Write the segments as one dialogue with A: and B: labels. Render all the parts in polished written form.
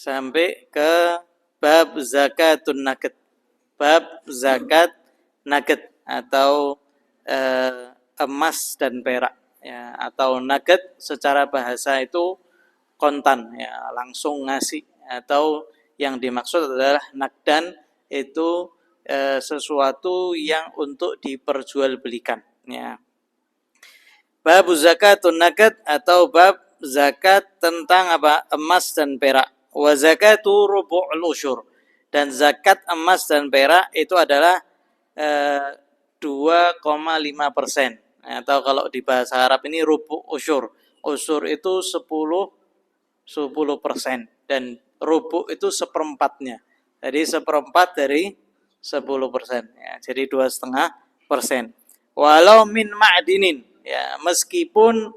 A: sampai ke bab zakatun naqd. Bab zakat naqd atau emas dan perak ya, atau naqd secara bahasa itu kontan ya, langsung ngasih, atau yang dimaksud adalah naqdan itu sesuatu yang untuk diperjualbelikan ya. Bab zakatun naqd atau bab zakat tentang apa? Emas dan perak. Wa zakatu rubu'ul usyur. Dan zakat emas dan perak itu adalah 2,5%. Atau kalau di bahasa Arab ini rubu' usyur. Usyur itu 10% dan rubu' itu seperempatnya. Jadi seperempat dari 10%. Ya, jadi 2,5%. Walau min ma'dinin. Ya, meskipun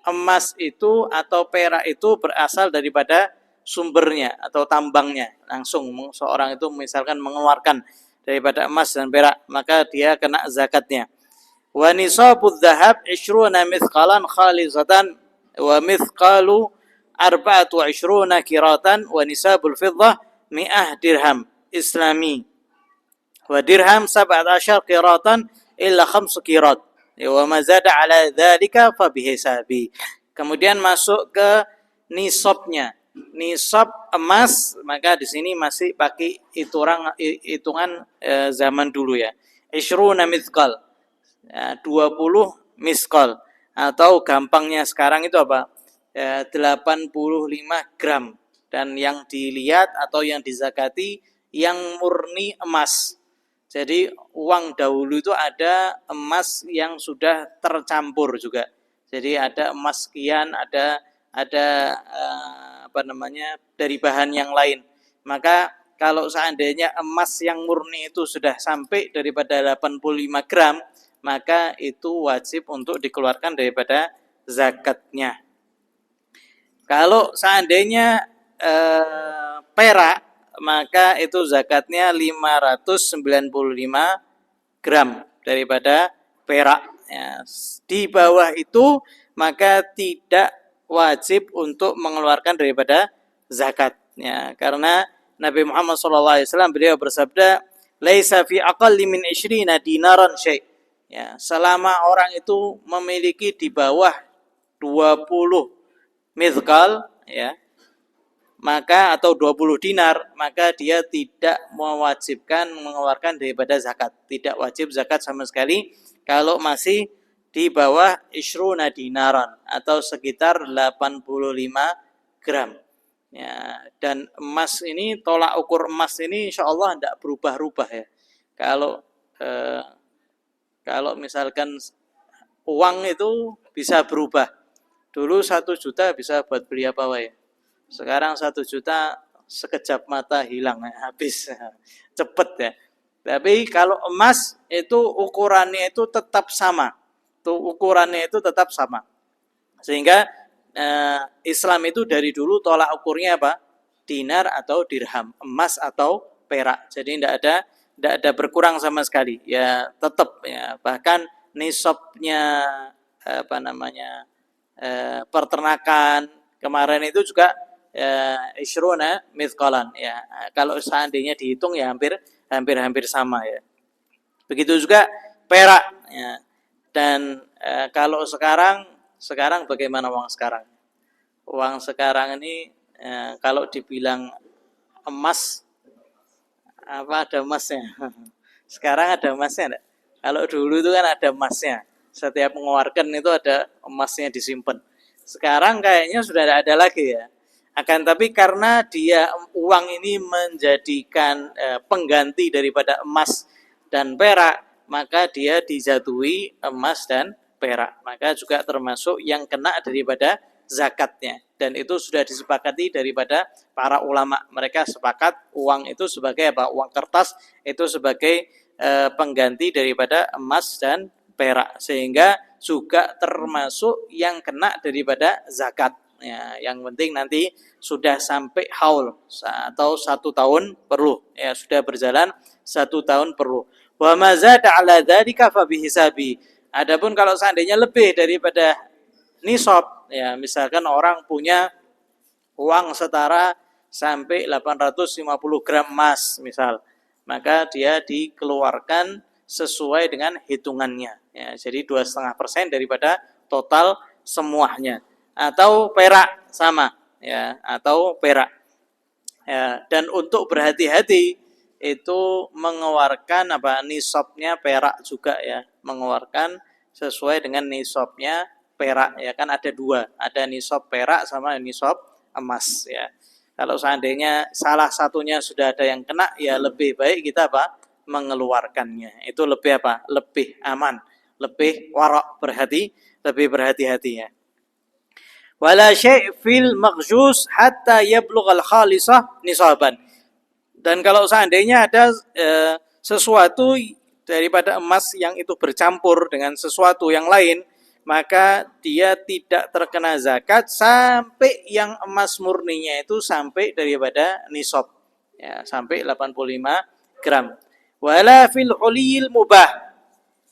A: emas itu atau perak itu berasal daripada sumbernya atau tambangnya, langsung seorang itu misalkan mengeluarkan daripada emas dan perak, maka dia kena zakatnya. Wa nisabudz dzahab 20 mithqalan khalisatan wa mithqalu 24 kiratan wa nisabul fiddah 100 dirham islami wa dirham 17 kiratan illa 5 kirat wa ma zada ala dzalika fa bihisabi. Kemudian masuk ke nisabnya. Nisab emas, maka di sini masih pakai hitungan zaman dulu ya. 20 mithqal. Ya, 20 miskal, atau gampangnya sekarang itu apa? 85 gram. Dan yang dilihat atau yang dizakati yang murni emas. Jadi uang dahulu itu ada emas yang sudah tercampur juga. Jadi ada emas sekian, ada dari bahan yang lain. Maka kalau seandainya emas yang murni itu sudah sampai daripada 85 gram, maka itu wajib untuk dikeluarkan daripada zakatnya. Kalau seandainya perak, maka itu zakatnya 595 gram daripada perak. Ya, di bawah itu maka tidak wajib untuk mengeluarkan daripada zakat. Ya, karena Nabi Muhammad SAW beliau bersabda, "Laisa fi aqalli min 20 dinaran syai'." Ya, selama orang itu memiliki di bawah 20 mithqal ya, maka atau 20 dinar, maka dia tidak mewajibkan mengeluarkan daripada zakat. Tidak wajib zakat sama sekali kalau masih di bawah 20 dinaran atau sekitar 85 gram. Ya, dan emas ini, tolak ukur emas ini insyaallah tidak berubah-ubah ya. Kalau misalkan uang itu bisa berubah. Dulu 1 juta bisa buat beli apa ya. Sekarang 1 juta sekejap mata hilang, habis cepet ya. Tapi kalau emas itu ukurannya itu tetap sama. Ukurannya itu tetap sama. Sehingga Islam itu dari dulu tolak ukurnya apa? Dinar atau dirham, emas atau perak. Jadi tidak ada berkurang sama sekali. Ya tetap ya, bahkan nisabnya peternakan kemarin itu juga isyruna mithqalan ya. Kalau seandainya dihitung ya hampir sama ya. Begitu juga perak ya. Dan kalau sekarang bagaimana uang sekarang? Uang sekarang ini kalau dibilang emas, apa ada emasnya? Sekarang ada emasnya enggak? Kalau dulu itu kan ada emasnya. Setiap mengeluarkan itu ada emasnya disimpan. Sekarang kayaknya sudah tidak ada lagi ya. Akan tapi karena dia uang ini menjadikan pengganti daripada emas dan perak, maka dia dijatuhi emas dan perak. Maka juga termasuk yang kena daripada zakatnya. Dan itu sudah disepakati daripada para ulama. Mereka sepakat uang itu sebagai apa? Uang kertas itu sebagai pengganti daripada emas dan perak. Sehingga juga termasuk yang kena daripada zakat. Ya, yang penting nanti sudah sampai haul atau 1 tahun perlu ya, sudah berjalan 1 tahun perlu. Wa ma zada ala dzalika fa bihisabi. Adapun kalau seandainya lebih daripada nisab ya, misalkan orang punya uang setara sampai 850 gram emas misal, maka dia dikeluarkan sesuai dengan hitungannya. Ya, jadi 2,5% daripada total semuanya. Atau perak sama, ya, atau perak. Ya, dan untuk berhati-hati itu mengeluarkan nisabnya perak juga ya, mengeluarkan sesuai dengan nisabnya perak ya, kan ada dua, ada nisab perak sama nisab emas ya. Kalau seandainya salah satunya sudah ada yang kena, ya lebih baik kita mengeluarkannya. Itu lebih lebih aman, lebih warak, lebih berhati-hati ya. Wala syai' fil maghjus hatta yablughal khalisah nisaban. Dan kalau seandainya ada sesuatu daripada emas yang itu bercampur dengan sesuatu yang lain, maka dia tidak terkena zakat sampai yang emas murninya itu sampai daripada nisab. Ya, sampai 85 gram. Wala fil hulil mubah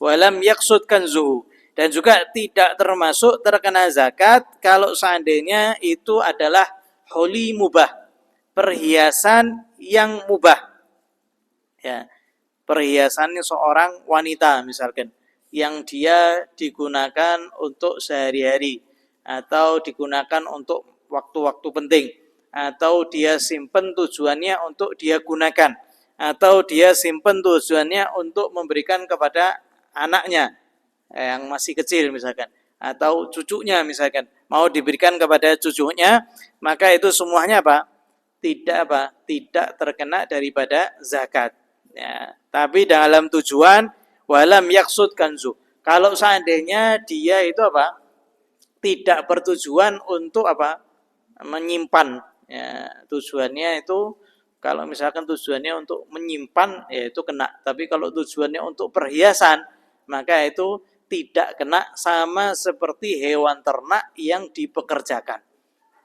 A: walam yaksud kanzuhu. Dan juga tidak termasuk terkena zakat kalau seandainya itu adalah huli mubah, perhiasan yang mubah. Ya, perhiasannya seorang wanita misalkan, yang dia digunakan untuk sehari-hari atau digunakan untuk waktu-waktu penting, atau dia simpen tujuannya untuk dia gunakan, atau dia simpen tujuannya untuk memberikan kepada anaknya yang masih kecil misalkan, atau cucunya misalkan, mau diberikan kepada cucunya, maka itu semuanya tidak terkena daripada zakat ya. Tapi dalam tujuan walam yaksud kanzu, kalau seandainya dia itu tidak bertujuan untuk menyimpan ya, tujuannya itu kalau misalkan tujuannya untuk menyimpan ya itu kena, tapi kalau tujuannya untuk perhiasan maka itu tidak kena, sama seperti hewan ternak yang dipekerjakan.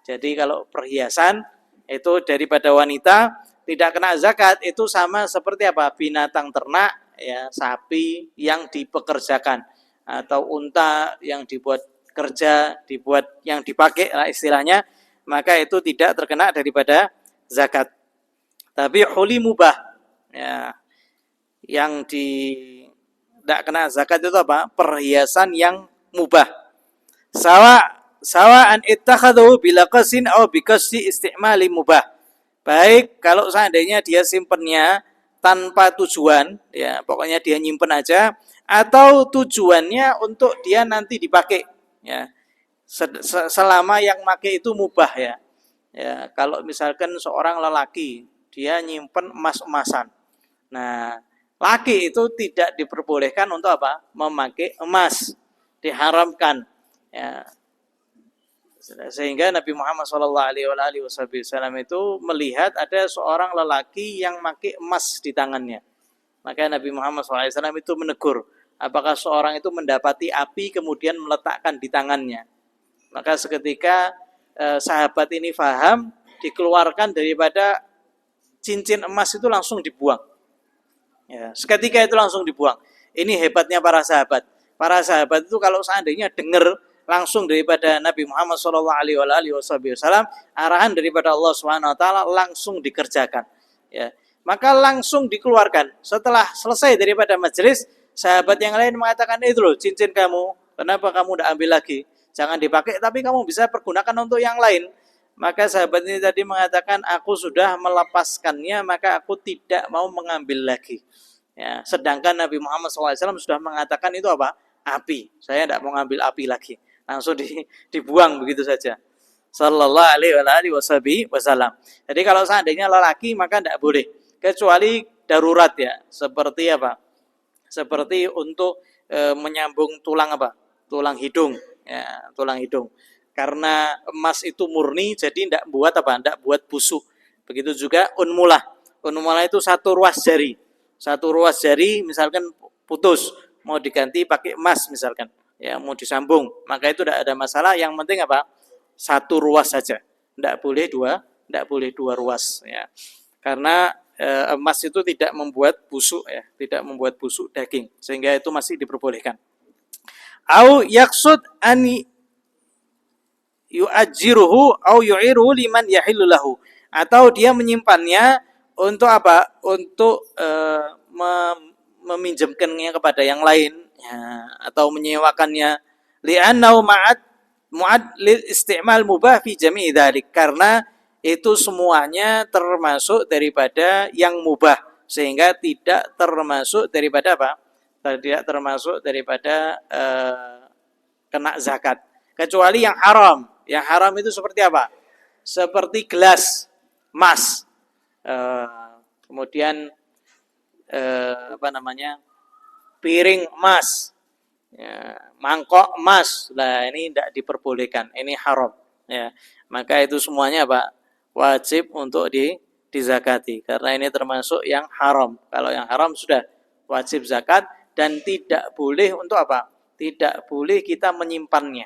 A: Jadi kalau perhiasan itu daripada wanita tidak kena zakat, itu sama seperti binatang ternak ya, sapi yang dipekerjakan atau unta yang dibuat kerja, dibuat yang dipakai lah istilahnya, maka itu tidak terkena daripada zakat. Tapi huli mubah ya, yang tidak kena zakat itu perhiasan yang mubah. Sawa'an ittakhadhu bila qasin aw bi qasdi istimali mubah. Baik kalau seandainya dia simpennya tanpa tujuan ya, pokoknya dia nyimpen aja, atau tujuannya untuk dia nanti dipakai ya. Selama yang pakai itu mubah ya. Ya, kalau misalkan seorang lelaki dia nyimpen emas-emasan. Nah, laki itu tidak diperbolehkan untuk memakai emas, diharamkan ya. Sehingga Nabi Muhammad SAW itu melihat ada seorang lelaki yang memakai emas di tangannya, maka Nabi Muhammad SAW itu menegur, apakah seorang itu mendapati api kemudian meletakkan di tangannya. Maka seketika sahabat ini faham, dikeluarkan daripada cincin emas itu langsung dibuang. Ya, seketika itu langsung dibuang. Ini hebatnya para sahabat. Para sahabat itu kalau seandainya dengar langsung daripada Nabi Muhammad SAW, arahan daripada Allah SWT langsung dikerjakan. Ya, maka langsung dikeluarkan. Setelah selesai daripada majelis, sahabat yang lain mengatakan, itu loh cincin kamu, kenapa kamu tidak ambil lagi? Jangan dipakai, tapi kamu bisa pergunakan untuk yang lain. Maka sahabat ini tadi mengatakan, aku sudah melepaskannya, maka aku tidak mau mengambil lagi. Ya, sedangkan Nabi Muhammad SAW sudah mengatakan itu api. Saya tidak mau ngambil api lagi. Langsung dibuang begitu saja. Sallallahu alaihi wasallam. Jadi kalau seandainya lelaki maka tidak boleh, kecuali darurat ya. Seperti Seperti untuk menyambung tulang tulang hidung. Ya, tulang hidung. Karena emas itu murni, jadi tidak buat busuk. Begitu juga unmulah. Unmulah itu satu ruas jari misalkan putus, mau diganti pakai emas misalkan, ya mau disambung, maka itu tidak ada masalah. Yang penting satu ruas saja, tidak boleh dua ruas ya. Karena emas itu tidak membuat busuk ya, tidak membuat busuk daging, sehingga itu masih diperbolehkan. Au yaksud ani yu'ajjiruhu au yu'iruhu liman yahillu lahu, atau dia menyimpannya untuk apa? Untuk meminjamkannya kepada yang lain, ya, atau menyewakannya. Li'annahu mu'ad lil isti'mal mubah fi jami'i dzalik, karena itu semuanya termasuk daripada yang mubah, sehingga tidak termasuk daripada apa? Tidak termasuk daripada kena zakat, kecuali yang haram. Yang haram itu seperti apa? Seperti gelas emas, kemudian piring emas, ya, mangkok emas. Nah, ini tidak diperbolehkan, ini haram, ya. Maka itu semuanya apa? Wajib untuk dizakati, karena ini termasuk yang haram. Kalau yang haram sudah wajib zakat, dan tidak boleh untuk apa? Tidak boleh kita menyimpannya.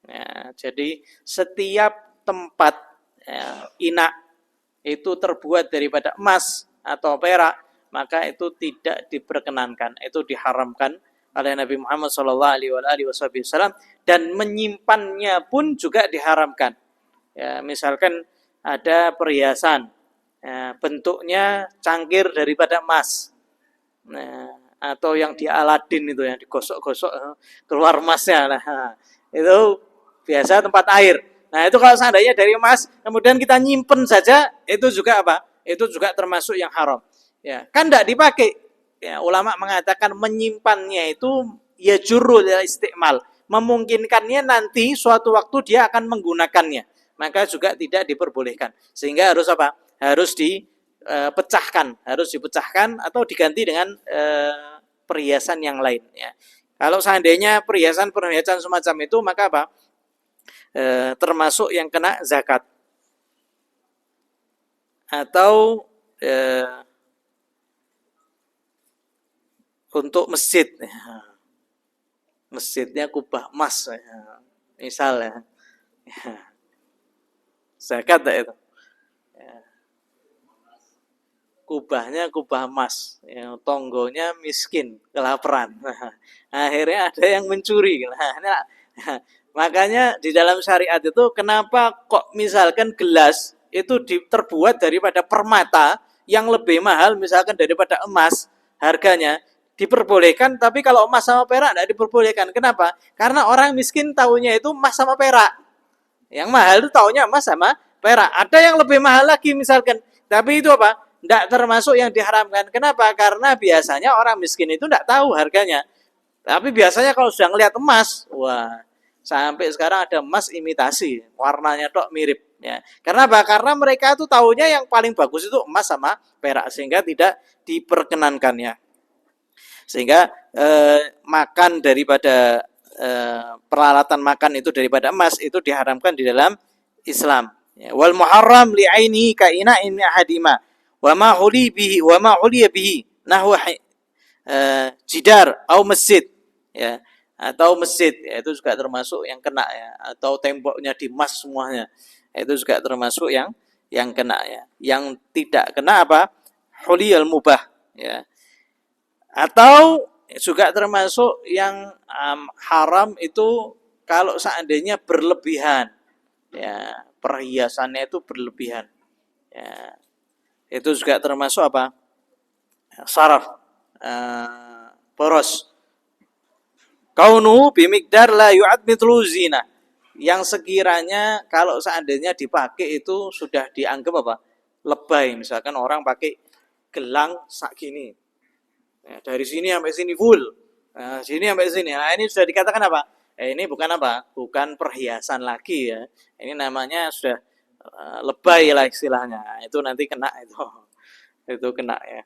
A: Ya, jadi setiap tempat, ya, inak itu terbuat daripada emas atau perak, maka itu tidak diperkenankan, itu diharamkan oleh Nabi Muhammad SAW, dan menyimpannya pun juga diharamkan. Ya, misalkan ada perhiasan, ya, bentuknya cangkir daripada emas, nah, atau yang di Aladin itu yang digosok-gosok keluar emasnya, nah, itu biasa tempat air. Nah, itu kalau seandainya dari emas, kemudian kita nyimpen saja, itu juga apa? Itu juga termasuk yang haram. Ya, kan tidak dipakai. Ya, ulama mengatakan menyimpannya itu ya jurul istiqmal, memungkinkannya nanti suatu waktu dia akan menggunakannya, maka juga tidak diperbolehkan. Sehingga harus apa? Harus dipecahkan, harus dipecahkan atau diganti dengan perhiasan yang lain. Ya. Kalau seandainya perhiasan semacam itu, maka apa? Termasuk yang kena zakat. Atau untuk masjid, masjidnya kubah emas, misalnya, zakat itu, kubahnya kubah emas, tonggonya miskin, kelaparan, akhirnya ada yang mencuri. Makanya di dalam syariat itu, kenapa kok misalkan gelas itu terbuat daripada permata yang lebih mahal misalkan daripada emas harganya, diperbolehkan, tapi kalau emas sama perak tidak diperbolehkan. Kenapa? Karena orang miskin taunya itu emas sama perak. Yang mahal itu taunya emas sama perak. Ada yang lebih mahal lagi misalkan, tapi itu apa? Tidak termasuk yang diharamkan. Kenapa? Karena biasanya orang miskin itu tidak tahu harganya. Tapi biasanya kalau sudah ngelihat emas, wah, sampai sekarang ada emas imitasi, warnanya tok mirip. Ya. Karena apa? Karena mereka itu tahunya yang paling bagus itu emas sama perak, sehingga tidak diperkenankannya. Sehingga makan daripada peralatan makan itu daripada emas itu diharamkan di dalam Islam. Ya. Wal muharram li ainihi ka ina'in ahadima wa ma huli bihi nahwa jidar atau masjid, ya, atau masjid, ya, itu juga termasuk yang kena, ya, atau temboknya dimas semuanya, itu juga termasuk yang kena, ya. Yang tidak kena apa? Huliyal mubah, ya. Atau juga termasuk yang haram itu kalau seandainya berlebihan, ya, perhiasannya itu berlebihan, ya, itu juga termasuk apa? Saraf, boros. Kaunu bimikdar la yu'ad mithlu zina, yang sekiranya kalau seandainya dipakai itu sudah dianggap apa? Lebay. Misalkan orang pakai gelang sak gini, ya, dari sini sampai sini full, nah, sini sampai sini. Nah, ini sudah dikatakan apa? Ini bukan apa? Bukan perhiasan lagi, ya. Ini namanya sudah lebay lah istilahnya. Itu nanti kena itu kena, ya.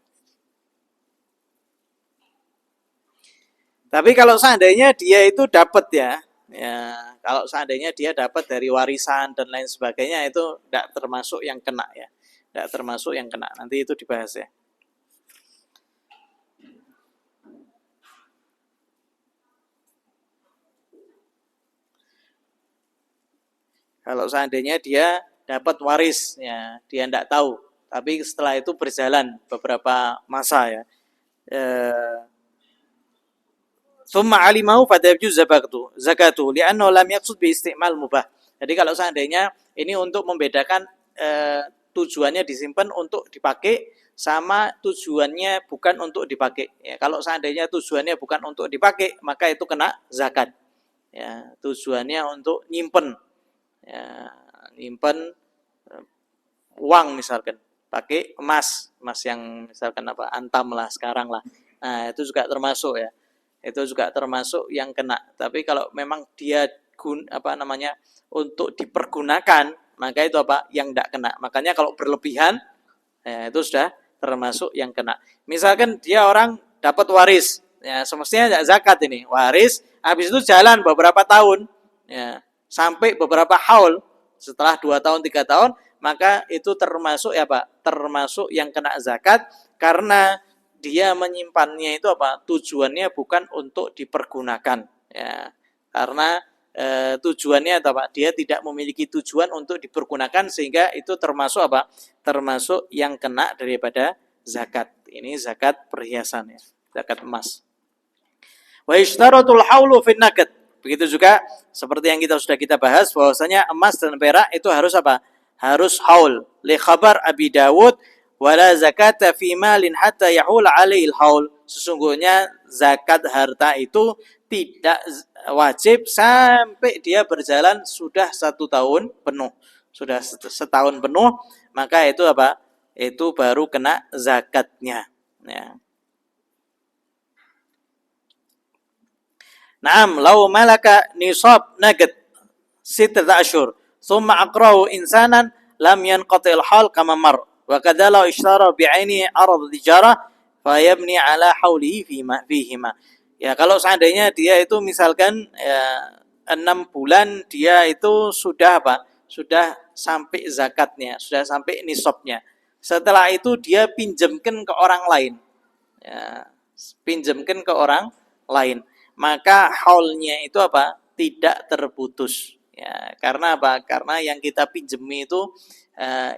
A: Tapi kalau seandainya dia itu dapat, ya, kalau seandainya dia dapat dari warisan dan lain sebagainya, itu tidak termasuk yang kena, ya, tidak termasuk yang kena. Nanti itu dibahas, ya. Kalau seandainya dia dapat waris, ya, dia tidak tahu, tapi setelah itu berjalan beberapa masa, ya. Summa alimahu fatajuz zakatu li'annahu lam yaqsud bi istimal mubah. Jadi kalau seandainya ini untuk membedakan tujuannya disimpan untuk dipakai sama tujuannya bukan untuk dipakai. Ya, kalau seandainya tujuannya bukan untuk dipakai, maka itu kena zakat. Ya, tujuannya untuk nyimpen, ya, nyimpen uang misalkan, pakai emas yang misalkan apa antam lah sekarang lah. Nah itu juga termasuk ya, itu juga termasuk yang kena. Tapi kalau memang dia untuk dipergunakan, maka itu apa yang tidak kena. Makanya kalau berlebihan, ya, itu sudah termasuk yang kena. Misalkan dia orang dapat waris, ya semestinya tidak zakat ini, waris, habis itu jalan beberapa tahun, ya sampai beberapa haul, setelah 2 tahun 3 tahun, maka itu termasuk ya Pak, termasuk yang kena zakat karena dia menyimpannya itu apa? Tujuannya bukan untuk dipergunakan, ya. Karena tujuannya apa? Dia tidak memiliki tujuan untuk dipergunakan sehingga itu termasuk apa? Termasuk yang kena daripada zakat. Ini zakat perhiasan ya, zakat emas. Wa ishtaratul haulu fin naqd. Begitu juga seperti yang sudah kita bahas bahwasanya emas dan perak itu harus apa? Harus haul. Li khabar Abi Dawud wala zakata fi malin hatta yahul alaihil haul. Sesungguhnya zakat harta itu tidak wajib sampai dia berjalan sudah 1 tahun penuh. Sudah setahun penuh, maka itu apa? Itu baru kena zakatnya. Ya. Naam, lau malaka nisab nagd 6 ashur, thumma aqrahu insanan lam yanqatil hal kama mar. Wa kadza law ishtara bi'aini arad tijarah fa yabni ala haulihi fihima. Ya kalau seandainya dia itu misalkan 6 bulan dia itu sudah apa? Sudah sampai zakatnya, sudah sampai nisabnya. Setelah itu dia pinjamkan ke orang lain. Ya, pinjamkan ke orang lain. Maka haulnya itu apa? Tidak terputus. Ya, karena apa? Karena yang kita pinjami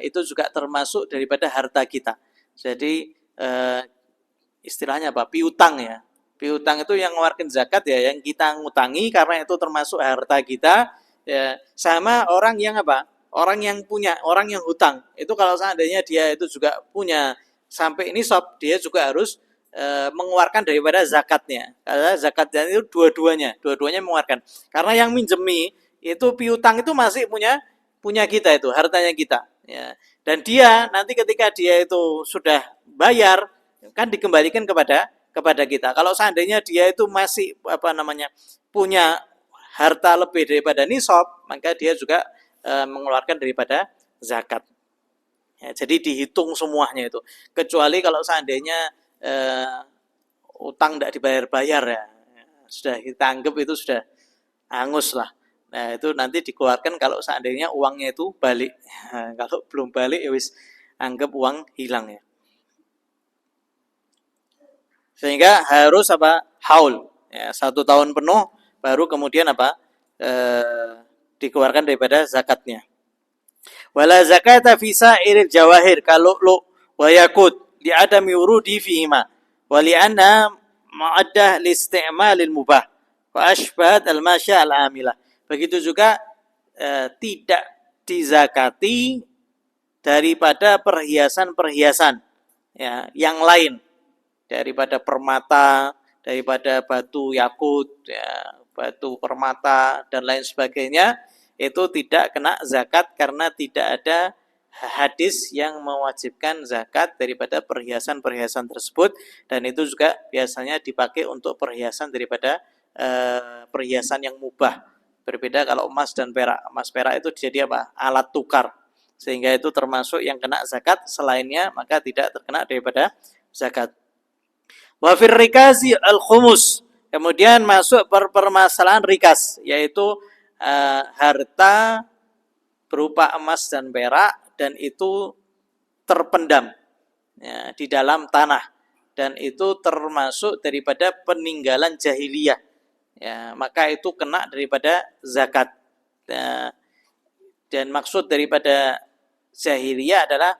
A: itu juga termasuk daripada harta kita. Jadi istilahnya apa? Piutang ya. Piutang itu yang mengeluarkan zakat ya, yang kita ngutangi karena itu termasuk harta kita. Ya, sama orang yang apa? Orang yang punya, orang yang hutang. Itu kalau seandainya dia itu juga punya sampai nisab, dia juga harus mengeluarkan daripada zakatnya. Karena zakatnya itu dua-duanya mengeluarkan. Karena yang minjemi itu piutang itu masih punya kita itu, hartanya kita. Ya. Dan dia nanti ketika dia itu sudah bayar, kan dikembalikan kepada kita. Kalau seandainya dia itu masih punya harta lebih daripada nisab, maka dia juga mengeluarkan daripada zakat. Ya, jadi dihitung semuanya itu. Kecuali kalau seandainya utang tidak dibayar-bayar ya, sudah kita anggap itu sudah hangus lah. Nah itu nanti dikeluarkan kalau seandainya uangnya itu balik. Kalau belum balik ya wis anggap uang hilang ya. Sehingga harus apa? Haul. Ya, 1 tahun penuh baru kemudian apa? Dikeluarkan daripada zakatnya. Wala zakata fi sa'iril jawahir kalu'lu wa yakut li adami wurudi fihima wa li anna mu'addah li isti'malil mubah wa ashbahat al-masya al-amilah. Begitu juga tidak dizakati daripada perhiasan-perhiasan ya, yang lain daripada permata, daripada batu yakut, ya, batu permata dan lain sebagainya, itu tidak kena zakat karena tidak ada hadis yang mewajibkan zakat daripada perhiasan-perhiasan tersebut, dan itu juga biasanya dipakai untuk perhiasan daripada perhiasan yang mubah. Berbeda kalau emas dan perak. Emas perak itu jadi apa? Alat tukar. Sehingga itu termasuk yang kena zakat, selainnya maka tidak terkena daripada zakat. Wa fir rikazi al-khumus. Kemudian masuk permasalahan rikas, yaitu harta berupa emas dan perak dan itu terpendam ya, di dalam tanah, dan itu termasuk daripada peninggalan jahiliyah. Ya, maka itu kena daripada zakat. Ya, dan maksud daripada jahiliyah adalah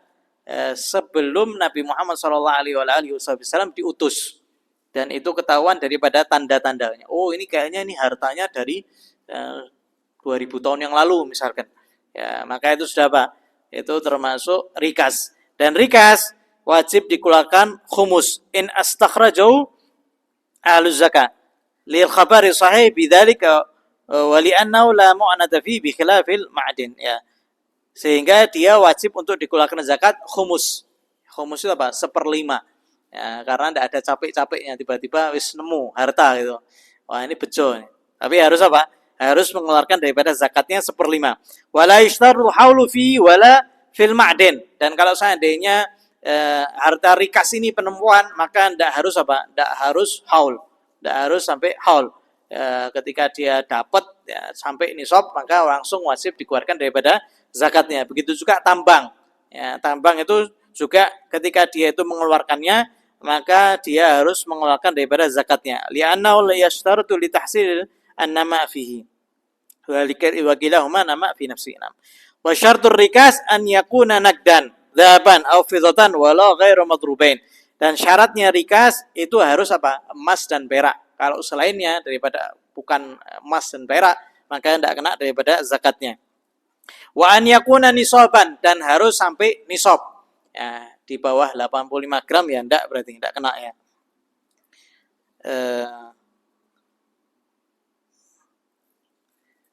A: sebelum Nabi Muhammad SAW diutus, dan itu ketahuan daripada tanda-tandanya. Oh ini kayaknya ini hartanya dari 2000 tahun yang lalu misalkan. Ya, maka itu sudah apa? Itu termasuk rikas. Dan rikas wajib dikeluarkan khumus. In astakhrajau ahlu zakat. Lil khabari sahih bidzalika wa li'annahu la mu'anada fi bi khilafil ma'din, ya. Sehingga dia wajib untuk dikeluarkan zakat khumus. Khumus itu apa? 1/5. Ya, karena tidak ada capek-capeknya, tiba-tiba wis nemu harta gitu. Wah, ini bejo. Tapi harus apa? Harus mengeluarkan daripada zakatnya 1/5. Wala yashtarul haulu fi wala fil ma'din. Dan kalau seandainya harta rikas ini penemuan, maka tidak harus apa? Tidak harus haul. Tidak harus sampai haul. Ketika dia dapat ya, sampai nisab, maka langsung wajib dikeluarkan daripada zakatnya. Begitu juga tambang. Ya, tambang itu juga ketika dia itu mengeluarkannya, maka dia harus mengeluarkan daripada zakatnya. Li'annahu la yashtaratu li tahsil an-nama fihi. Wa kilahuma nama fi nafsihi. Wa syartur rikas an yakuna naqdan, dzahaban aw fidatan wala ghairu madrubain. Dan syaratnya rikas itu harus apa? Emas dan perak. Kalau selainnya daripada bukan emas dan perak, maka tidak kena daripada zakatnya. Wa an yakuna nisaban, dan harus sampai nisab. Ya, di bawah 85 gram ya enggak, berarti enggak kena ya.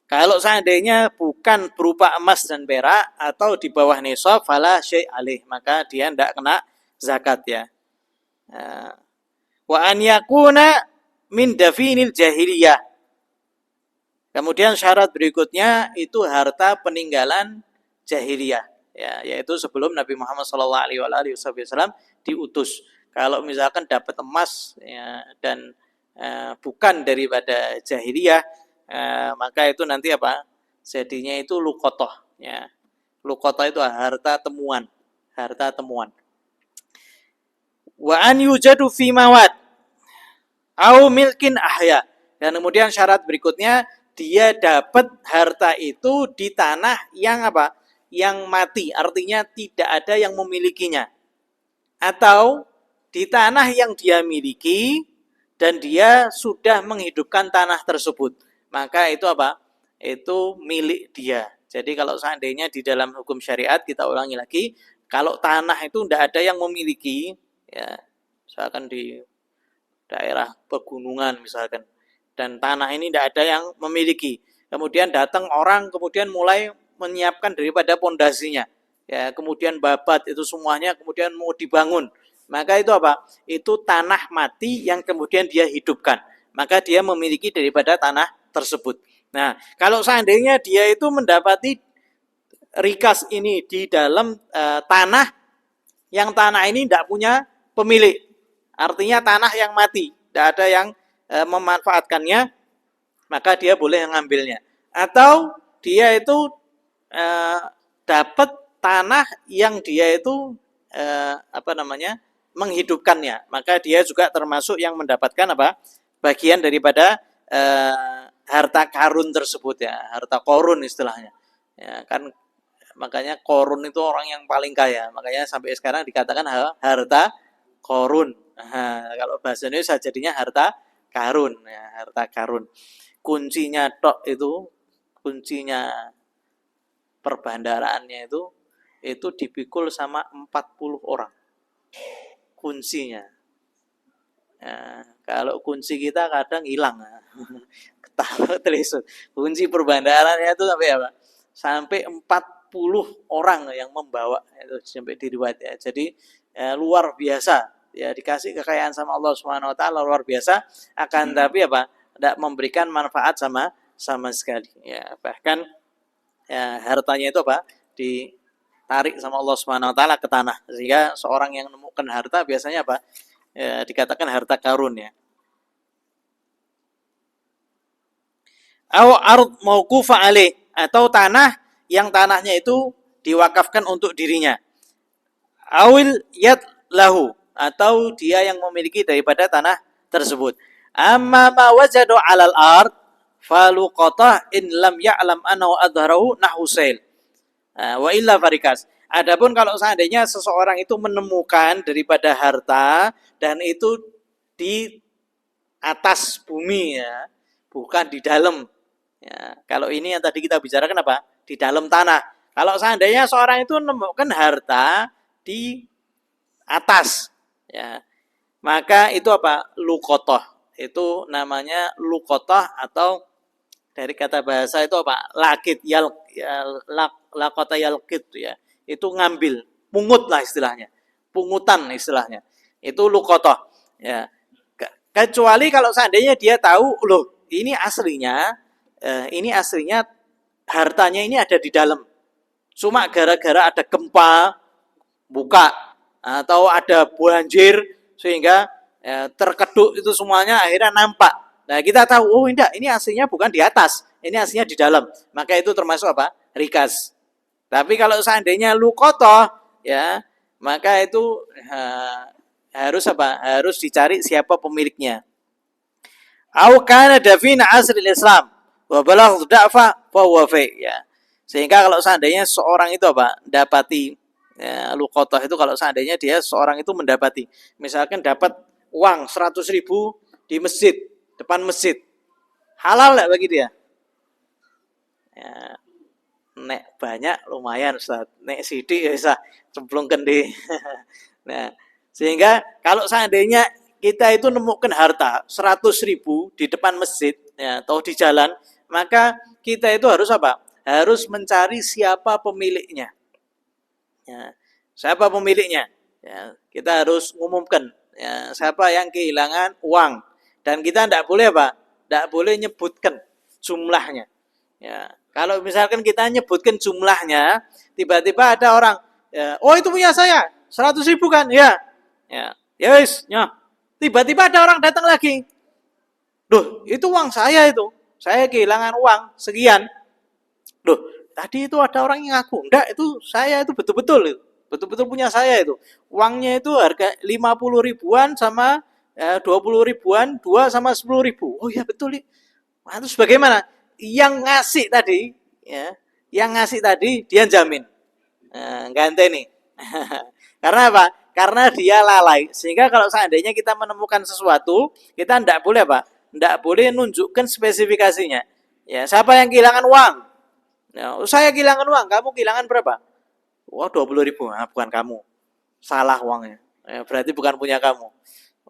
A: Kalau seandainya bukan berupa emas dan perak atau di bawah nisab, fala syai' alih, maka dia enggak kena zakat ya. Wa an yakuna min dafinil jahiliyah. Kemudian syarat berikutnya itu harta peninggalan jahiliyah, ya, yaitu sebelum Nabi Muhammad SAW diutus. Kalau misalkan dapat emas ya, dan bukan daripada jahiliyah, maka itu nanti apa? Jadinya itu luqotoh. Ya. Luqotoh itu harta temuan, harta temuan. Wa an yujadu fi mawad au milkin ahya. Dan kemudian syarat berikutnya, dia dapat harta itu di tanah yang apa? Yang mati, artinya tidak ada yang memilikinya. Atau di tanah yang dia miliki dan dia sudah menghidupkan tanah tersebut. Maka itu apa? Itu milik dia. Jadi kalau seandainya di dalam hukum syariat, kita ulangi lagi, kalau tanah itu tidak ada yang memiliki, ya, misalkan di daerah pegunungan misalkan, dan tanah ini tidak ada yang memiliki. Kemudian datang orang, kemudian mulai menyiapkan daripada pondasinya. Ya, kemudian babat itu semuanya, kemudian mau dibangun. Maka itu apa? Itu tanah mati yang kemudian dia hidupkan. Maka dia memiliki daripada tanah tersebut. Nah, kalau seandainya dia itu mendapati rikas ini di dalam tanah, yang tanah ini tidak punya pemilik. Artinya tanah yang mati, tidak ada yang memanfaatkannya, maka dia boleh mengambilnya. Atau dia itu dapat tanah yang dia itu menghidupkannya, maka dia juga termasuk yang mendapatkan apa? Bagian daripada harta karun tersebut ya, harta korun istilahnya. Ya, kan makanya korun itu orang yang paling kaya, makanya sampai sekarang dikatakan harta korun. Nah, kalau bahasa Indonesia jadinya harta karun ya, harta karun. Kuncinya tok itu, kuncinya perbandaraannya itu dipikul sama 40 orang. Kuncinya. Ya, kalau kunci kita kadang hilang. Ketawa telisut. Kunci perbandaraannya itu sampai apa? Sampai 40 orang yang membawa, itu sampai diriwayat ya. Jadi luar biasa. Ya, dikasih kekayaan sama Allah Subhanahu wa taala luar biasa, akan tapi apa? Tidak memberikan manfaat sama sekali. Ya, bahkan ya, hartanya itu apa? Ditarik sama Allah Subhanahu wa taala ke tanah. Sehingga seorang yang menemukan harta biasanya apa? Ya, dikatakan harta karun ya. Au ard mauqufa alaih, atau tanah yang tanahnya itu diwakafkan untuk dirinya. Awil yad lahu, atau dia yang memiliki daripada tanah tersebut. Amma ma wajadu 'alal ard faluqatah in lam ya'lam annahu adharahu nahusail. Wa illa farikas. Adapun kalau seandainya seseorang itu menemukan daripada harta dan itu di atas bumi ya, bukan di dalam. Ya, kalau ini yang tadi kita bicarakan apa? Di dalam tanah. Kalau seandainya seorang itu menemukan harta di atas, ya, maka itu apa? Luqatah. Itu namanya luqatah atau dari kata bahasa itu apa? Lakit yal, lakota yalkit ya. Itu ngambil, pungut lah istilahnya. Pungutan istilahnya. Itu luqatah. Ya. Kecuali kalau seandainya dia tahu, loh, ini aslinya hartanya ini ada di dalam. Cuma gara-gara ada gempa buka atau ada banjir sehingga terkeduk itu semuanya akhirnya nampak. Nah, kita tahu, oh enggak, ini aslinya bukan di atas, ini aslinya di dalam. Maka itu termasuk apa? Rikas. Tapi kalau seandainya luqatah, ya, maka itu harus apa? Harus dicari siapa pemiliknya. Au kana dafina asril Islam wa balagh da'fa fa huwa fi, ya. Sehingga kalau seandainya seorang itu apa? Dapati ya, luqatah itu kalau seandainya dia seorang itu mendapati, misalkan dapat uang 100.000 di masjid, depan masjid. Halal enggak bagi dia? Ya, nek banyak lumayan Ustaz. Nek sidik ya bisa cemplungkan di. Nah, sehingga kalau seandainya kita itu nemukan harta 100.000 di depan masjid ya, atau di jalan, maka kita itu harus apa? Harus mencari siapa pemiliknya. Ya, siapa pemiliknya? Ya, kita harus umumkan ya, siapa yang kehilangan uang, dan kita tidak boleh apa? Tidak boleh nyebutkan jumlahnya. Ya, kalau misalkan kita nyebutkan jumlahnya, tiba-tiba ada orang, ya, oh itu punya saya, 100.000 kan? Ya, ya, yes, ya. Tiba-tiba ada orang datang lagi, duh, itu uang saya itu, saya kehilangan uang sekian. Duh, tadi itu ada orang yang ngaku, enggak, itu saya, itu betul-betul, betul-betul punya saya itu. Uangnya itu harga 50 ribuan sama 20 ribuan, 2 sama 10 ribu. Oh ya betul nih. Nah, terus bagaimana? Yang ngasih tadi, ya, yang ngasih tadi dia jamin, ganti nih. Karena apa? Karena dia lalai. Sehingga kalau seandainya kita menemukan sesuatu, kita tidak boleh apa? Tidak boleh nunjukkan spesifikasinya. Ya, siapa yang kehilangan uang? Ya, saya kehilangan uang, kamu kehilangan berapa? Wah, 20 ribu. Nah, bukan kamu. Salah uangnya. Ya, berarti bukan punya kamu.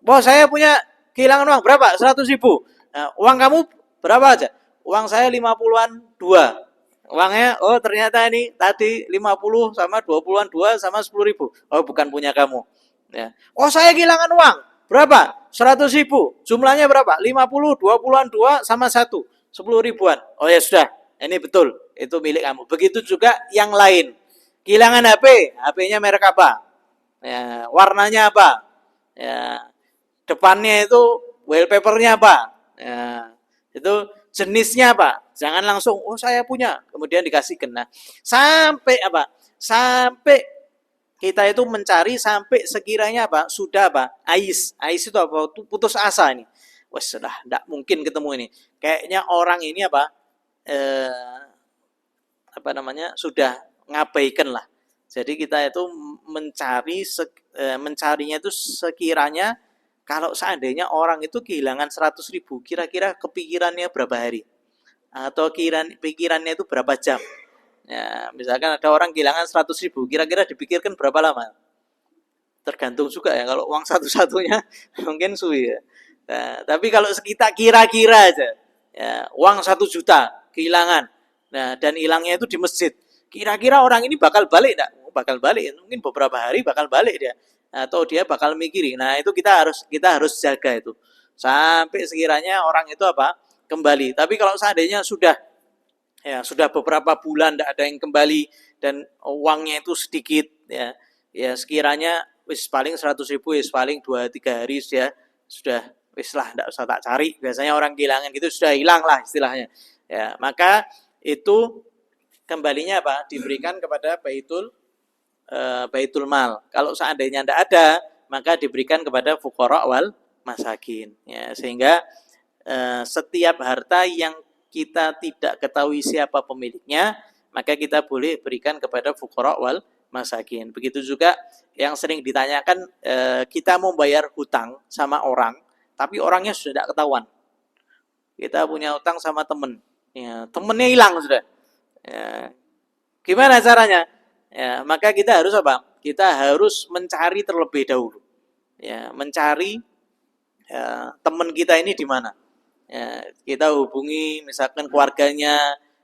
A: Wah, saya punya kehilangan uang berapa? 100.000. Nah, uang kamu berapa aja? Uang saya 50-an 2. Uangnya, oh ternyata ini tadi 50 sama 20-an 2 sama 10.000. Oh, bukan punya kamu. Ya. Oh, saya kehilangan uang. Berapa? 100.000. Jumlahnya berapa? 50, 20-an 2 sama 1. 10 ribuan. Oh ya sudah, ini betul. Itu milik kamu. Begitu juga yang lain. Kehilangan HP. HP-nya merek apa? Ya, warnanya apa? Ya, depannya itu wallpapernya apa? Ya, itu jenisnya apa? Jangan langsung, oh saya punya, kemudian dikasihkan. Nah, sampai apa? Sampai kita itu mencari sampai sekiranya apa? Sudah apa? Ais itu apa? Putus asa ini. Wah, sudah tidak mungkin ketemu ini. Kayaknya orang ini apa? Apa namanya? Sudah ngabaikan lah. Jadi kita itu mencarinya itu sekiranya kalau seandainya orang itu kehilangan 100.000, kira-kira kepikirannya berapa hari? Atau pikirannya itu berapa jam? Ya, misalkan ada orang kehilangan 100.000, kira-kira dipikirkan berapa lama? Tergantung juga ya, kalau uang satu-satunya mungkin suwi ya. Nah, tapi kalau kita kira-kira aja, ya, uang 1 juta kehilangan, nah dan hilangnya itu di masjid, kira-kira orang ini bakal balik enggak? Bakal balik, mungkin beberapa hari bakal balik dia, atau dia bakal mikirin. Nah itu kita harus jaga itu sampai sekiranya orang itu apa kembali. Tapi kalau seandainya sudah beberapa bulan tidak ada yang kembali dan uangnya itu sedikit, ya sekiranya wis paling 100.000, wis paling 2-3 hari sudah wis lah, tidak usah tak cari. Biasanya orang kehilangan gitu sudah hilang lah istilahnya. Ya, maka itu kembalinya apa? Diberikan kepada baitul mal. Kalau seandainya tidak ada, maka diberikan kepada fuqara wal masakin. Ya, sehingga setiap harta yang kita tidak ketahui siapa pemiliknya, maka kita boleh berikan kepada fuqara wal masakin. Begitu juga yang sering ditanyakan, kita mau bayar hutang sama orang, tapi orangnya sudah tidak ketahuan. Kita punya hutang sama teman, ya, temennya hilang sudah. Ya, Gimana caranya? Ya, maka kita harus apa? Kita harus mencari terlebih dahulu. Ya, mencari teman kita ini di mana. Ya, kita hubungi misalkan keluarganya,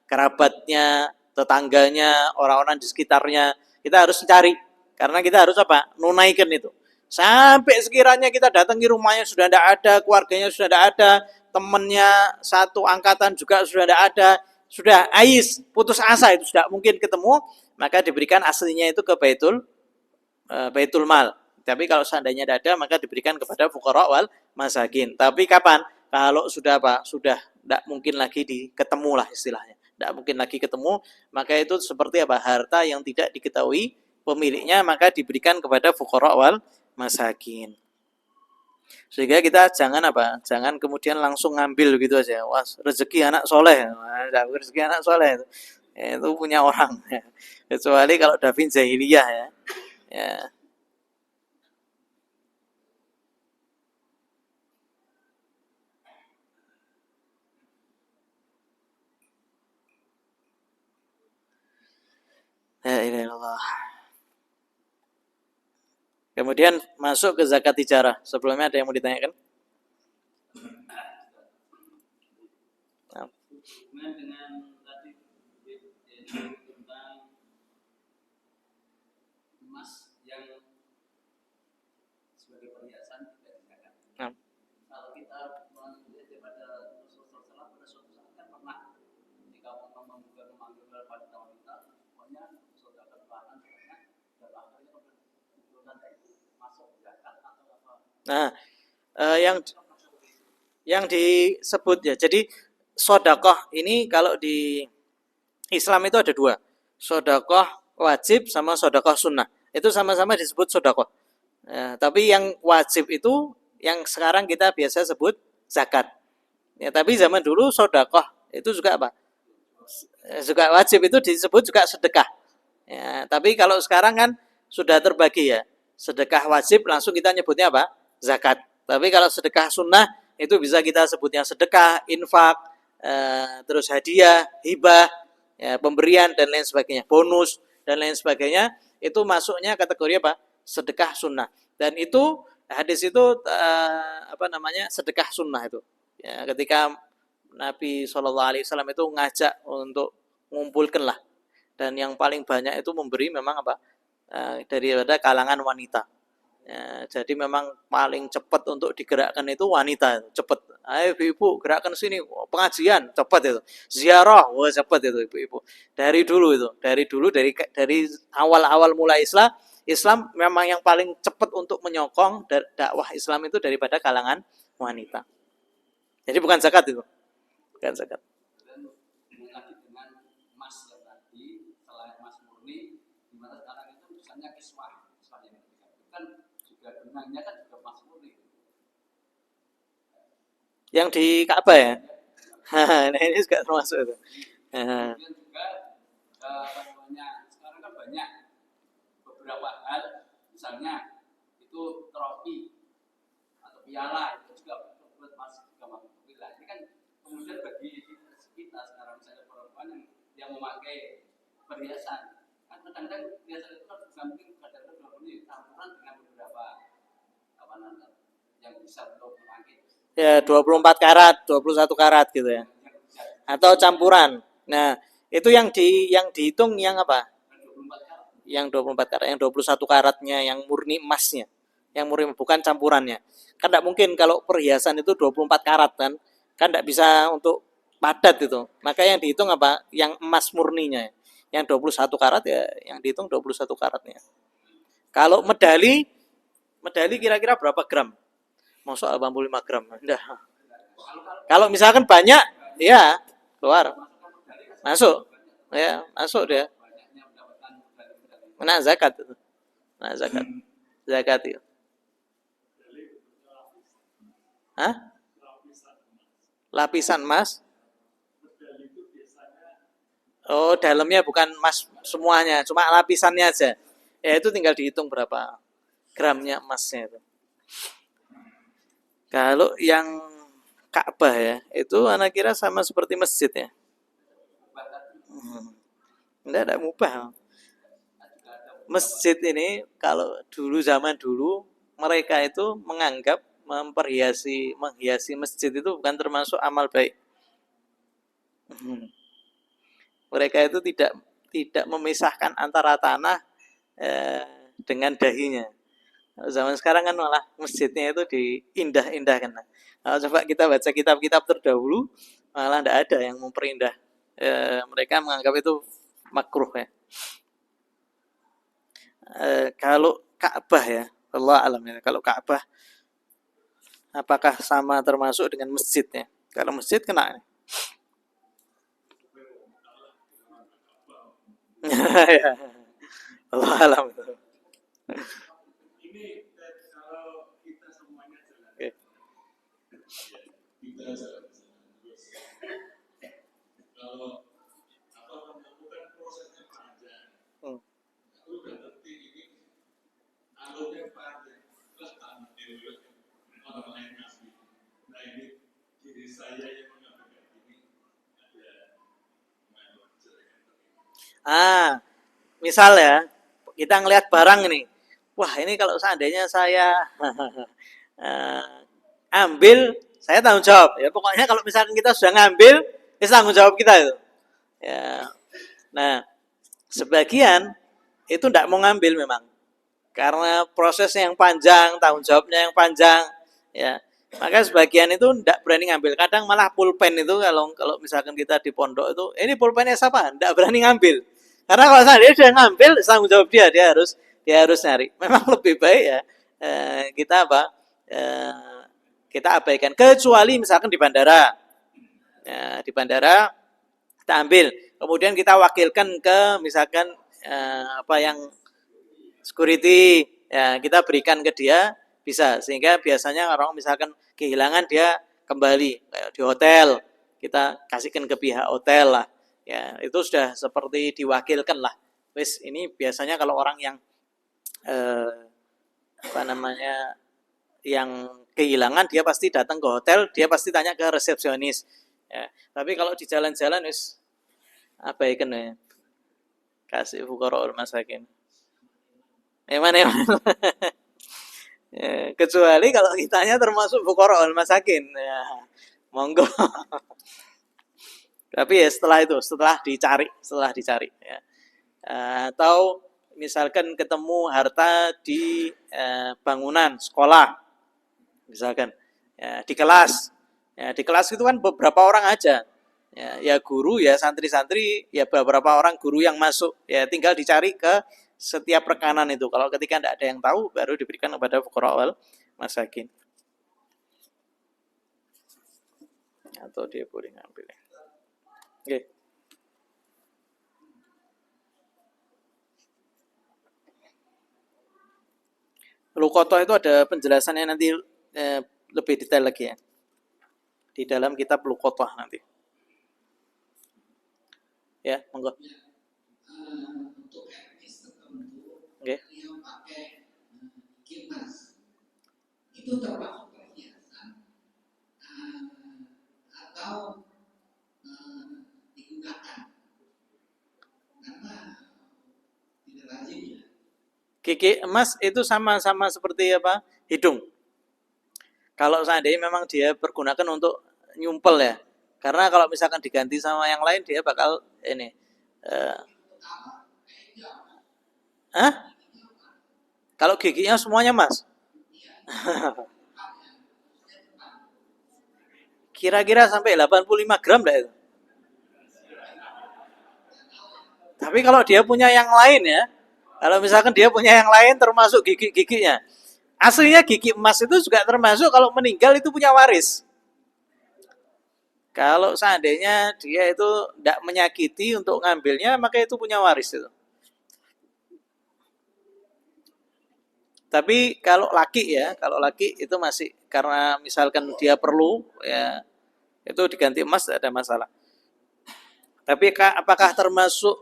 A: kerabatnya, tetangganya, orang-orang di sekitarnya. Kita harus cari karena kita harus apa? Nunaikan itu. Sampai sekiranya kita datangi rumahnya sudah tidak ada, keluarganya sudah tidak ada, temannya satu angkatan juga sudah tidak ada, sudah ais, putus asa itu sudah mungkin ketemu, maka diberikan aslinya itu ke baitul mal. Tapi kalau seandainya tidak ada, maka diberikan kepada fuqara wal masakin. Tapi kapan? Kalau sudah apa? Sudah tidak mungkin lagi ketemu lah istilahnya. Tidak mungkin lagi ketemu, maka itu seperti apa? Harta yang tidak diketahui pemiliknya, maka diberikan kepada fuqara wal masakin. Sehingga kita jangan apa? Jangan kemudian langsung ngambil gitu aja. Wah, rezeki anak soleh. Rezeki anak soleh itu punya orang. Kecuali kalau Davin jahiliyah ya. Ya. La ilaha illallah. Kemudian masuk ke zakat tijarah. Sebelumnya ada yang mau ditanyakan? Nah. Dengan tadi tentang emas yang sebagai perhiasan tidak dizakat. Nah. Kalau kita melihat daripada Rasulullah SAW pada suatu saat kan pernah jika membuka memanggil pada wanita, pokoknya saudara bahan karena dan akhirnya kebetulan itu masuk zakat atau apa? Nah, yang disebut ya. Jadi sodakoh ini kalau di Islam itu ada dua, sodakoh wajib sama sodakoh sunnah. Itu sama-sama disebut sodakoh. Ya, tapi yang wajib itu yang sekarang kita biasa sebut zakat. Ya, tapi zaman dulu sodakoh itu juga apa? Juga wajib itu disebut juga sedekah. Ya, tapi kalau sekarang kan sudah terbagi ya. Sedekah wajib langsung kita nyebutnya apa? Zakat. Tapi kalau sedekah sunnah itu bisa kita sebutnya sedekah, infak, terus hadiah, hibah, ya, pemberian dan lain sebagainya, bonus dan lain sebagainya, itu masuknya kategori apa? Sedekah sunnah. Dan itu hadis itu sedekah sunnah itu. Ya, ketika Nabi SAW itu ngajak untuk mengumpulkan lah, dan yang paling banyak itu memberi memang apa? Daripada kalangan wanita. Ya, jadi memang paling cepat untuk digerakkan itu wanita, cepat. Ayo ibu gerakkan sini, pengajian cepat itu, ziarah, wah cepat itu ibu-ibu. Dari dulu itu, dari awal-awal mulai Islam memang yang paling cepat untuk menyokong dakwah Islam itu daripada kalangan wanita. Jadi bukan zakat itu, bukan zakat. Yang di Ka'bah ya. Nah ini juga termasuk itu. Kemudian juga sekarang kan banyak beberapa hal, misalnya itu trofi atau piala itu juga buat masuk juga masuk. Ini kan kemudian bagi kita sekarang misalnya perempuan yang memakai perhiasan, kan kadang-kadang perhiasan itu kan mungkin kadang-kadang campuran dengan beberapa apa namanya yang bisa untuk memakai. Ya 24 karat, 21 karat gitu ya. Atau campuran. Nah, itu yang dihitung yang apa? Yang 24 karat, yang 21 karatnya, yang murni emasnya. Yang murni bukan campurannya. Kan tidak mungkin kalau perhiasan itu 24 karat kan. Kan tidak bisa untuk padat itu. Maka yang dihitung apa? Yang emas murninya. Yang 21 karat ya yang dihitung 21 karatnya. Kalau medali kira-kira berapa gram? Masuk 85 gram. Enggak. Kalau misalkan banyak, ya keluar. Masuk. Ya, masuk dia. Nah, zakat itu. Nah, zakat. Zakat itu. Hah? Lapisan emas. Oh, dalamnya bukan emas semuanya, cuma lapisannya aja. Ya itu tinggal dihitung berapa gramnya emasnya itu. Kalau yang Ka'bah ya, itu anak kira sama seperti masjid ya. Tidak mubah. Masjid ini kalau dulu zaman dulu mereka itu menganggap menghiasi masjid itu bukan termasuk amal baik. Mereka itu tidak memisahkan antara tanah dengan dahinya. Zaman sekarang kan malah masjidnya itu diindah-indahkan. Kalau coba kita baca kitab-kitab terdahulu, malah tidak ada yang memperindah. Mereka menganggap itu makruh ya. Kalau Ka'bah ya, Allah alam ya. Kalau Ka'bah, apakah sama termasuk dengan masjidnya? Kalau masjid kena. Ya. Allah alam. Oke. Hmm. Misal ya, kita ngelihat barang ini. Wah, ini kalau seandainya saya uh, ambil, saya tanggung jawab. Ya, pokoknya kalau misalkan kita sudah ngambil, itu tanggung jawab kita itu. Ya. Nah, sebagian itu tidak mau ngambil memang karena prosesnya yang panjang, tanggung jawabnya yang panjang, ya. Maka sebagian itu tidak berani ngambil. Kadang malah pulpen itu kalau misalkan kita di pondok itu, ini pulpennya siapa? Tidak berani ngambil. Karena kalau dia sudah ngambil, tanggung jawab dia harus nyari. Memang lebih baik ya kita kita abaikan. Kecuali misalkan di bandara, ya, di bandara kita ambil, kemudian kita wakilkan ke misalkan apa yang security, ya kita berikan ke dia bisa, sehingga biasanya orang misalkan kehilangan dia kembali kayak di hotel kita kasihkan ke pihak hotel lah, ya itu sudah seperti diwakilkan lah. Wis ini biasanya kalau orang yang apa namanya yang kehilangan dia pasti datang ke hotel, dia pasti tanya ke resepsionis, ya. Tapi kalau di jalan-jalan wis abaikan ya, kasih fuqara masakin. Eman eman. Ya, kecuali kalau kitanya termasuk fuqara masakin, ya monggo. Tapi ya setelah dicari ya. Atau misalkan ketemu harta di bangunan sekolah, misalkan ya, di kelas. Ya, di kelas itu kan beberapa orang aja. Ya guru, ya santri-santri, ya beberapa orang guru yang masuk. Ya tinggal dicari ke setiap rekanan itu. Kalau ketika tidak ada yang tahu, baru diberikan kepada fuqara wal masakin. Atau dia boleh ngambil. Oke. Lukoto itu ada penjelasannya nanti lebih detail lagi ya. Di dalam kitab Lukoto nanti. Ya, monggo. Oke. Itu termasuk perhiasan atau digunakan karena tidak lazim ya. Gigi emas itu sama-sama seperti apa? Hidung. Kalau seandainya memang dia pergunakan untuk nyumpel ya. Karena kalau misalkan diganti sama yang lain dia bakal ini. Hah? Kalau giginya semuanya emas? Kira-kira sampai 85 gram dah itu. Tapi kalau dia punya yang lain ya, kalau misalkan dia punya yang lain termasuk gigi-giginya. Aslinya gigi emas itu juga termasuk kalau meninggal itu punya waris. Kalau seandainya dia itu tidak menyakiti untuk ngambilnya, maka itu punya waris itu. Tapi kalau laki itu masih karena misalkan dia perlu ya itu diganti emas tidak ada masalah. Tapi apakah termasuk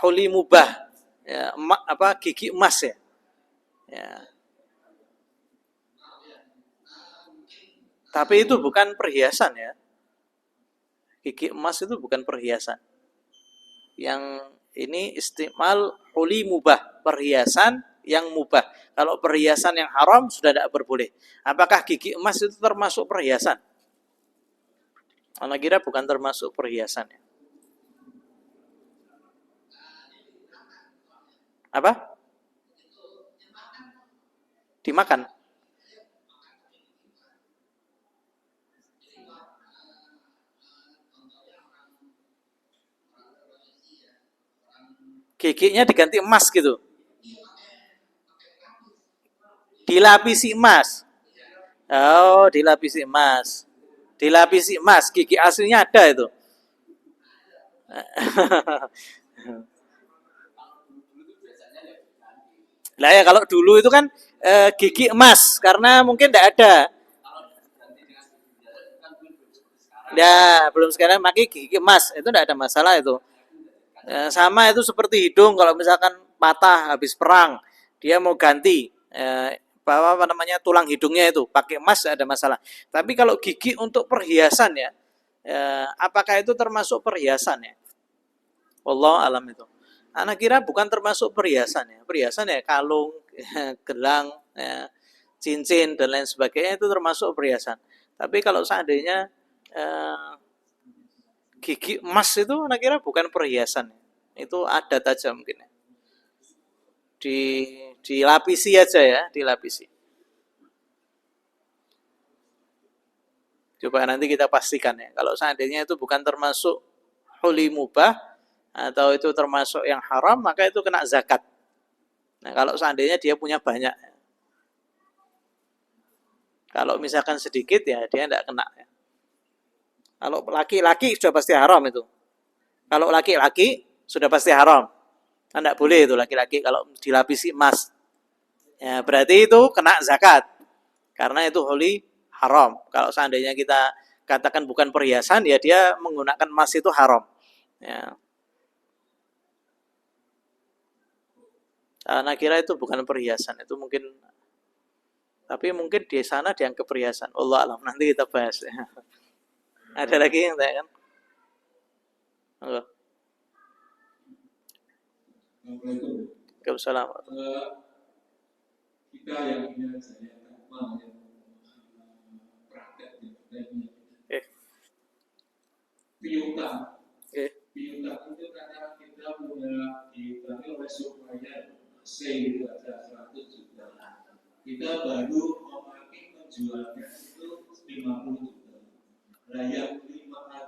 A: huli mubah ya, gigi emas ya? Ya. Tapi itu bukan perhiasan ya. Gigi emas itu bukan perhiasan. Yang Ini istimal huli mubah, perhiasan yang mubah. Kalau perhiasan yang haram sudah tidak berboleh. Apakah gigi emas itu termasuk perhiasan? Anak kira bukan termasuk perhiasan. Apa? Dimakan. Giginya diganti emas gitu. Dilapisi emas. Oh, dilapisi emas. Dilapisi emas. Gigi aslinya ada itu. Lah ya kalau dulu itu kan gigi emas karena mungkin tidak ada. Ya belum sekarang pakai gigi emas itu tidak ada masalah itu. Sama itu seperti hidung kalau misalkan patah habis perang dia mau ganti apa namanya tulang hidungnya itu pakai emas ada masalah. Tapi kalau gigi untuk perhiasan ya, apakah itu termasuk perhiasan ya? Wallahu alam itu. Anak kira bukan termasuk perhiasan ya. Perhiasan ya kalung, gelang, ya, cincin dan lain sebagainya itu termasuk perhiasan. Tapi kalau seandainya gigi emas itu anak kira bukan perhiasan. Itu adat aja mungkin. Di dilapisi aja ya, dilapisi. Coba nanti kita pastikan ya. Kalau seandainya itu bukan termasuk huli mubah atau itu termasuk yang haram, maka itu kena zakat. Nah, kalau seandainya dia punya banyak. Kalau misalkan sedikit ya dia tidak kena. Kalau laki-laki sudah pasti haram itu. Kalau laki-laki sudah pasti haram. Tidak boleh itu laki-laki kalau dilapisi emas. Ya, berarti itu kena zakat. Karena itu huli haram. Kalau seandainya kita katakan bukan perhiasan, ya dia menggunakan emas itu haram. Ya. Nah, kira itu bukan perhiasan, itu mungkin, tapi mungkin di sana dianggap perhiasan. Allah alam, nanti kita bahas. Ya. Ada lagi yang tanya kan? Halo. Waalaikumsalam. Kita yang punya saya praktek piutang. Piutang itu karena kita punya diutangi oleh supaya C itu ada 100 juta. Kita baru memakai menjualnya itu 50 juta. Nah yang 5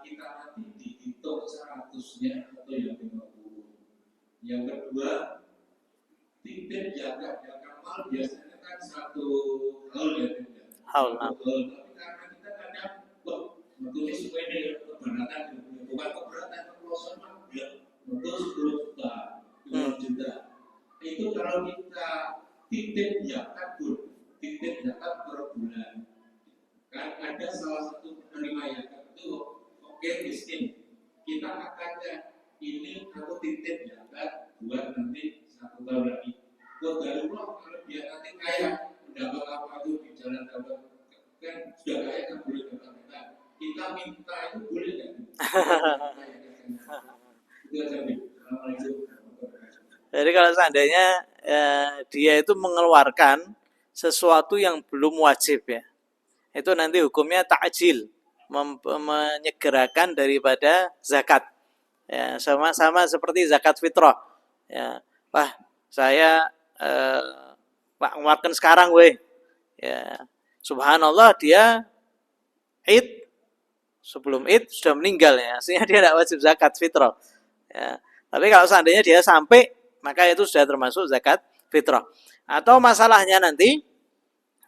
A: kita nanti dihitung 100-nya atau yang 50. Yang kedua, titip jaga yang amal biasanya kan satu hal ya. Hal. Tapi karena kita kadang bentuknya sepede keberatan, bukan keberatan keprosotan ya, bentuk 10 juta, 20 juta. Itu kalau kita titip zakat pun, titip zakat per bulan. Kan ada salah satu penerima zakat itu oke miskin. Kita akan ini aku titip zakat buat nanti 1 tahun lagi. Kodarullah kalau dia nanti kaya mendapat apa itu di jalan dapat kan sudah kaya kan boleh dapat kita minta itu boleh nggak? Itu aja nih. Jadi kalau seandainya dia itu mengeluarkan sesuatu yang belum wajib ya, itu nanti hukumnya ta'jil, menyegerakan daripada zakat. Ya, sama-sama seperti zakat fitrah. Ya, wah saya mengeluarkan sekarang, weh. Ya, subhanallah dia Id sebelum Id sudah meninggal ya, artinya dia tidak wajib zakat fitrah. Ya, tapi kalau seandainya dia sampai, maka itu sudah termasuk zakat fitrah. Atau masalahnya nanti,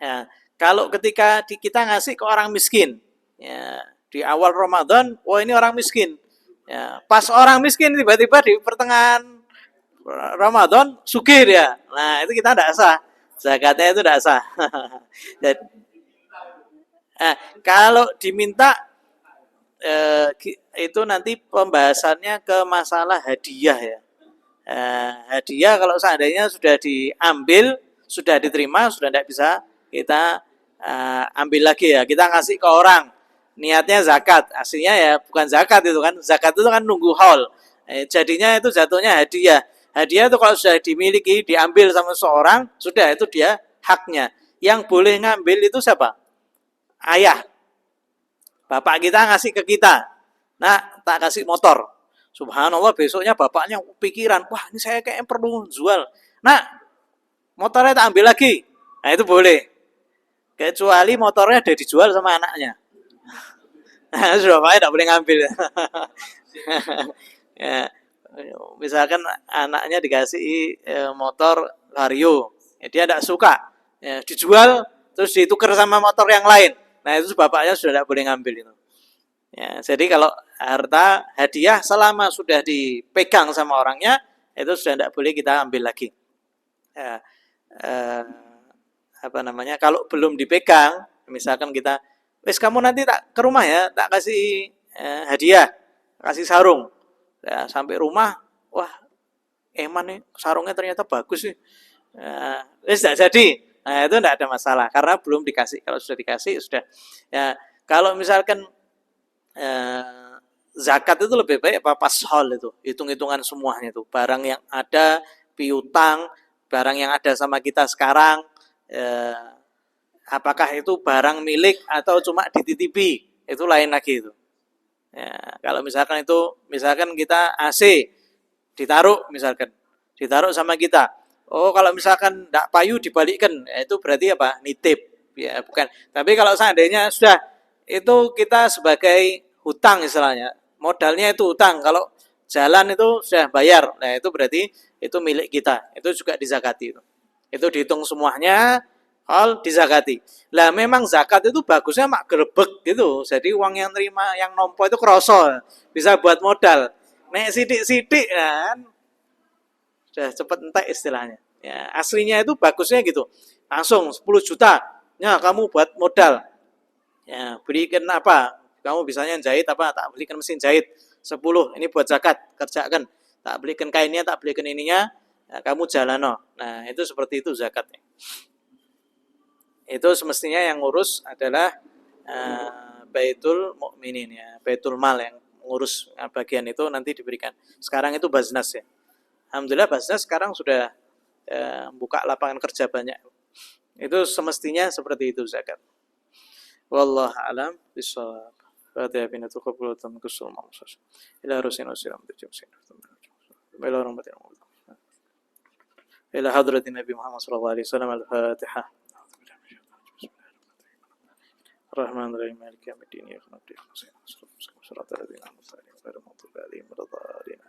A: ya, kalau ketika kita ngasih ke orang miskin, ya, di awal Ramadan, wah ini orang miskin. Ya, pas orang miskin tiba-tiba di pertengahan Ramadan sugih dia. Nah, itu kita tidak sah. Zakatnya itu tidak sah. Dan, kalau diminta itu nanti pembahasannya ke masalah hadiah ya. Hadiah kalau seandainya sudah diambil, sudah diterima, sudah tidak bisa kita ambil lagi ya. Kita ngasih ke orang, niatnya zakat, aslinya ya bukan zakat itu kan. Zakat itu kan nunggu haul. Jadinya itu jatuhnya hadiah. Hadiah itu kalau sudah dimiliki, diambil sama seorang, sudah itu dia haknya. Yang boleh ngambil itu siapa? Ayah. Bapak kita ngasih ke kita. Nah, tak kasih motor. Subhanallah, besoknya bapaknya pikiran, wah ini saya kayaknya perlu jual. Nah, motornya tak ambil lagi. Nah, itu boleh. Kecuali motornya ada dijual sama anaknya. Nah, sudah bapaknya tidak boleh ngambil. Ya, misalkan anaknya dikasih motor Vario, ya, dia tidak suka, ya, dijual terus ditukar sama motor yang lain. Nah itu bapaknya sudah tidak boleh ngambil itu. Ya, jadi kalau harta hadiah selama sudah dipegang sama orangnya itu sudah tidak boleh kita ambil lagi. Ya, apa namanya? Kalau belum dipegang, misalkan kita, wes kamu nanti tak ke rumah ya, tak kasih hadiah, kasih sarung. Ya, sampai rumah, wah eman nih sarungnya ternyata bagus sih. Wes tidak jadi. Nah itu tidak ada masalah karena belum dikasih. Kalau sudah dikasih sudah. Ya kalau misalkan zakat itu lebih baik apa pashol itu, hitung-hitungan semuanya itu, barang yang ada piutang, barang yang ada sama kita sekarang, apakah itu barang milik atau cuma dititipi, itu lain lagi itu. Ya, kalau misalkan itu, misalkan kita AC ditaruh sama kita. Oh kalau misalkan tidak payu dibalikkan, itu berarti apa? Nitip, ya bukan. Tapi kalau seandainya sudah itu kita sebagai hutang istilahnya, modalnya itu hutang. Kalau jalan itu sudah bayar, nah itu berarti itu milik kita. Itu juga dizakati. Itu dihitung semuanya, hal dizakati. Lah memang zakat itu bagusnya mak grebek gitu. Jadi uang yang terima, yang nompo itu kroso, bisa buat modal. Nek sidik-sidik kan, sudah cepat entek istilahnya. Ya, aslinya itu bagusnya gitu. Langsung 10 juta. Ya, kamu buat modal. Ya, berikan apa? Kamu bisanya jahit apa? Tak belikan mesin jahit 10. Ini buat zakat, kerjakan. Tak belikan kainnya, tak belikan ininya. Ya, kamu jalano. Nah, itu seperti itu zakatnya. Itu semestinya yang ngurus adalah Baitul Mukminin ya, Baitul Mal yang ngurus bagian itu nanti diberikan. Sekarang itu Baznas ya. Alhamdulillah Basnas sekarang sudah buka lapangan kerja banyak. Itu semestinya seperti itu zakat. Wallahu a'lam bishawab. Fatihah binatul qabulatan kusul mamsus. Ila rusin wasilam tajamsin. Ila rahmatin ila hadratin Nabi Muhammad sallallahu alaihi wasallam al-Fatihah. Rahman Rahim Maliki Yaumiddin ya Rabbi. Shiratal ladzina an'amta alaihim ghairil maghdubi alaihim waladdallin.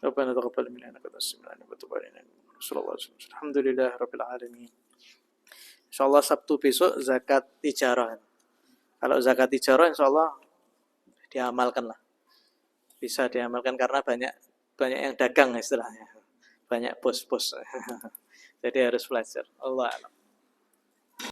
A: ربنا تقبل منا انك انت السميع العليم وتب علينا صلى الله عليه وسلم alhamdulillah rabbil alamin. Insyaallah Sabtu besok zakat tijarah. Kalau zakat tijarah insyaallah diamalkan lah. Bisa diamalkan karena banyak yang dagang istilahnya. Banyak bos-bos. Jadi harus belajar. Allah a'lam.